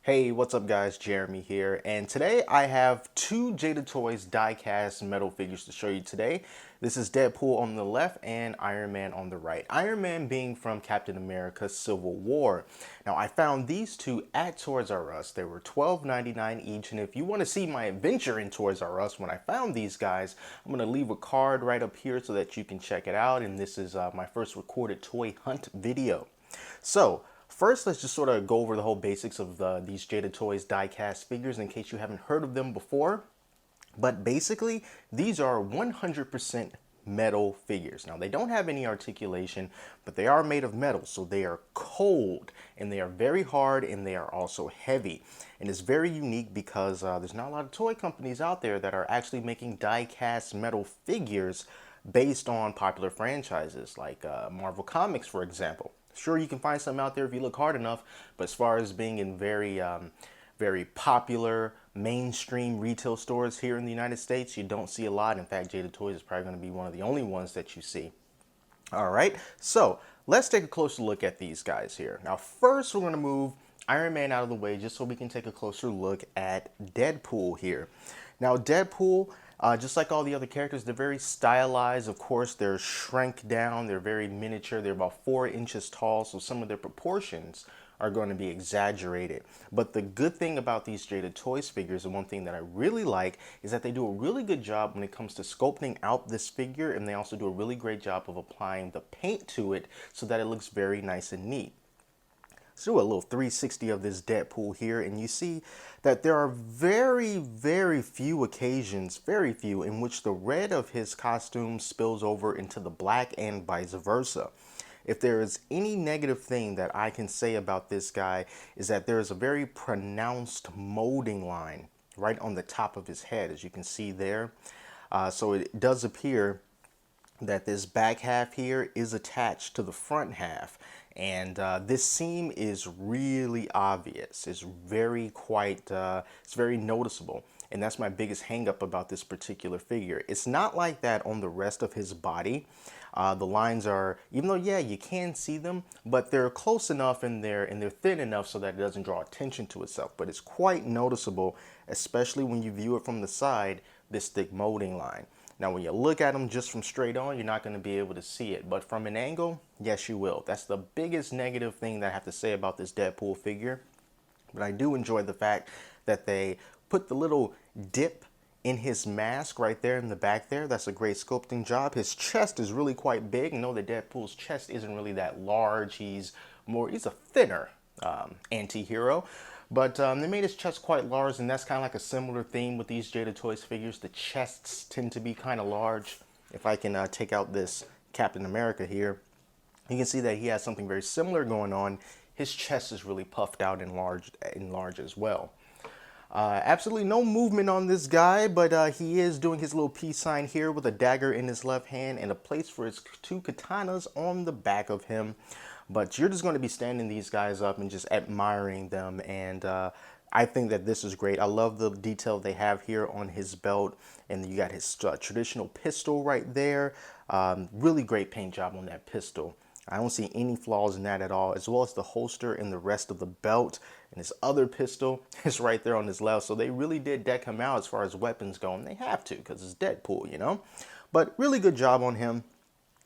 Hey, what's up guys? Jeremy here, and today I have two Jada Toys die-cast metal figures to show you today. This is Deadpool on the left and Iron Man on the right. Iron Man being from Captain America Civil War. Now I found these two at Toys R Us. They were $12.99 each, and if you want to see my adventure in Toys R Us when I found these guys, I'm going to leave a card right up here so that you can check it out, and this is my first recorded toy hunt video. So, first, let's just sort of go over the whole basics of these Jada Toys die-cast figures in case you haven't heard of them before. But basically, these are 100% metal figures. Now, they don't have any articulation, but they are made of metal, so they are cold, and they are very hard, and they are also heavy. And it's very unique because there's not a lot of toy companies out there that are actually making die-cast metal figures based on popular franchises like Marvel Comics, for example. Sure, you can find some out there if you look hard enough, but as far as being in very popular mainstream retail stores here in the United States, you don't see a lot. In fact, Jada Toys is probably going to be one of the only ones that you see. All right, so let's take a closer look at these guys here. Now, first, we're going to move Iron Man out of the way just so we can take a closer look at Deadpool here. Now, Deadpool, just like all the other characters, they're very stylized. Of course, they're shrunk down. They're very miniature. They're about 4 inches tall, so some of their proportions are going to be exaggerated. But the good thing about these Jada Toys figures, and one thing that I really like, is that they do a really good job when it comes to sculpting out this figure, and they also do a really great job of applying the paint to it so that it looks very nice and neat. Let's do a little 360 of this Deadpool here, and you see that there are very few occasions, very few, in which the red of his costume spills over into the black and vice versa. If there is any negative thing that I can say about this guy is that there is a very pronounced molding line right on the top of his head, as you can see there. So it does appear that this back half here is attached to the front half, and this seam is really obvious. It's very noticeable, and that's my biggest hang up about this particular figure. It's not like that on the rest of his body. The lines are, even though yeah, you can see them, but they're close enough and they're thin enough so that it doesn't draw attention to itself. But it's quite noticeable, especially when you view it from the side, this thick molding line. Now, when you look at them just from straight on, you're not going to be able to see it. But from an angle, yes, you will. That's the biggest negative thing that I have to say about this Deadpool figure. But I do enjoy the fact that they put the little dip in his mask right there in the back there. That's a great sculpting job. His chest is really quite big. I know that Deadpool's chest isn't really that large. He's a thinner anti-hero. But they made his chest quite large, and that's kind of like a similar theme with these Jada Toys figures. The chests tend to be kind of large. If I can take out this Captain America here, you can see that he has something very similar going on. His chest is really puffed out and large as well. Absolutely no movement on this guy, but he is doing his little peace sign here with a dagger in his left hand and a place for his 2 katanas on the back of him. But you're just going to be standing these guys up and just admiring them, and I think that this is great. I love the detail they have here on his belt, and you got his traditional pistol right there. Really great paint job on that pistol. I don't see any flaws in that at all, as well as the holster and the rest of the belt. And his other pistol is right there on his left. So they really did deck him out as far as weapons go. And they have to because it's Deadpool, you know. But really good job on him.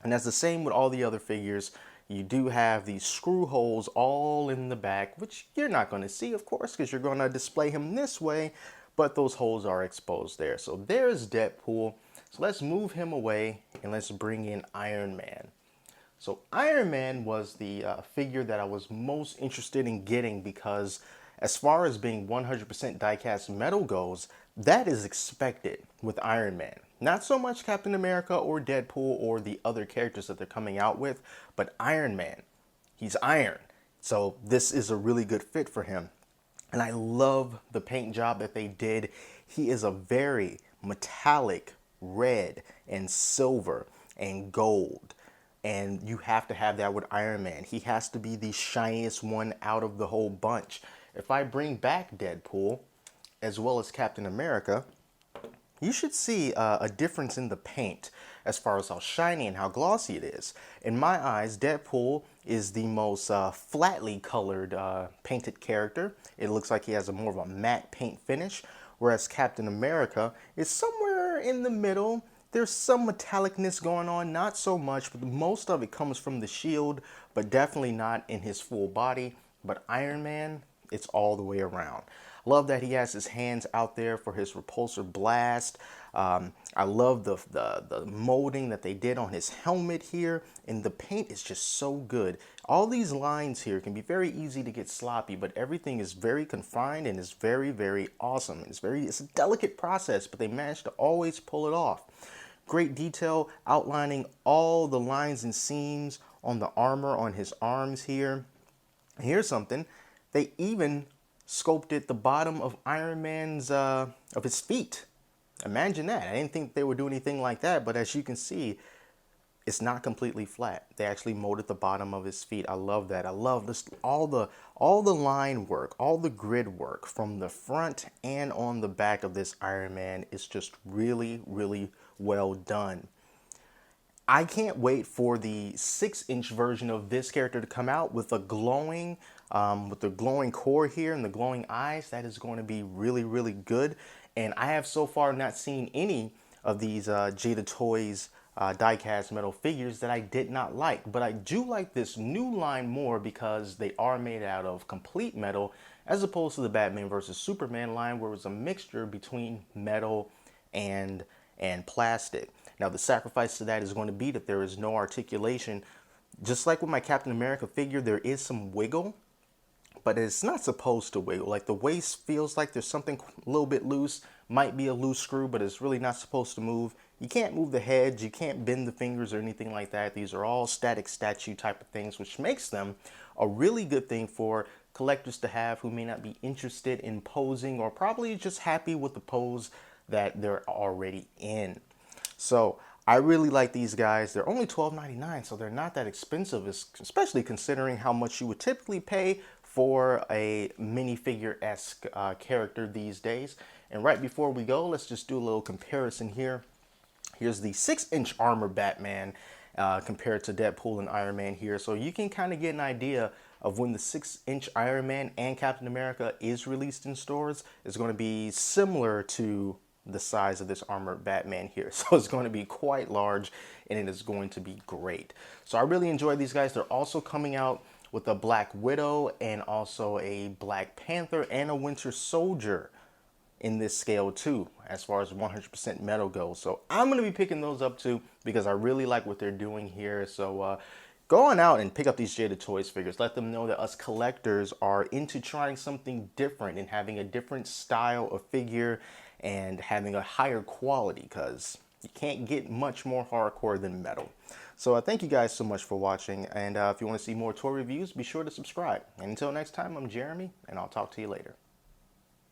And that's the same with all the other figures. You do have these screw holes all in the back, which you're not going to see, of course, because you're going to display him this way. But those holes are exposed there. So there's Deadpool. So let's move him away and let's bring in Iron Man. So Iron Man was the figure that I was most interested in getting because as far as being 100% die-cast metal goes, that is expected with Iron Man. Not so much Captain America or Deadpool or the other characters that they're coming out with, but Iron Man. He's iron. So this is a really good fit for him. And I love the paint job that they did. He is a very metallic red and silver and gold. And you have to have that with Iron Man. He has to be the shiniest one out of the whole bunch. If I bring back Deadpool, as well as Captain America, you should see a difference in the paint as far as how shiny and how glossy it is. In my eyes, Deadpool is the most flatly colored painted character. It looks like he has a more of a matte paint finish, whereas Captain America is somewhere in the middle. There's some metallicness going on, not so much, but most of it comes from the shield, but definitely not in his full body. But Iron Man, it's all the way around. Love that he has his hands out there for his repulsor blast. I love the molding that they did on his helmet here, and the paint is just so good. All these lines here can be very easy to get sloppy, but everything is very confined and is very, very awesome. It's a delicate process, but they managed to always pull it off. Great detail outlining all the lines and seams on the armor on his arms here. Here's something. They even sculpted the bottom of Iron Man's, of his feet. Imagine that. I didn't think they would do anything like that, but as you can see, it's not completely flat. They actually molded the bottom of his feet. I love that. I love this, all the line work, all the grid work from the front and on the back of this Iron Man is just really, really well done. I can't wait for the 6-inch version of this character to come out with the glowing core here and the glowing eyes. That is going to be really, really good. And I have so far not seen any of these Jada Toys die-cast metal figures that I did not like. But I do like this new line more because they are made out of complete metal, as opposed to the Batman vs. Superman line where it was a mixture between metal and plastic. Now the sacrifice to that is going to be that there is no articulation. Just like with my Captain America figure, there is some wiggle, but it's not supposed to wiggle. Like the waist feels like there's something a little bit loose, might be a loose screw, but it's really not supposed to move. You can't move the head, you can't bend the fingers or anything like that. These are all static statue type of things, which makes them a really good thing for collectors to have who may not be interested in posing or probably just happy with the pose that they're already in. So I really like these guys. They're only $12.99, so they're not that expensive, especially considering how much you would typically pay for a minifigure-esque character these days. And right before we go, let's just do a little comparison here. Here's the 6-inch armor Batman compared to Deadpool and Iron Man here. So you can kind of get an idea of when the 6-inch Iron Man and Captain America is released in stores. It's going to be similar to the size of this armored Batman here. So it's going to be quite large and it is going to be great. So I really enjoy these guys. They're also coming out with a Black Widow and also a Black Panther and a Winter Soldier in this scale too, as far as 100% metal goes. So I'm going to be picking those up too because I really like what they're doing here. So go on out and pick up these Jada Toys figures. Let them know that us collectors are into trying something different and having a different style of figure and having a higher quality, because you can't get much more hardcore than metal. So thank you guys so much for watching, and if you want to see more toy reviews, be sure to subscribe. And until next time, I'm Jeremy, and I'll talk to you later.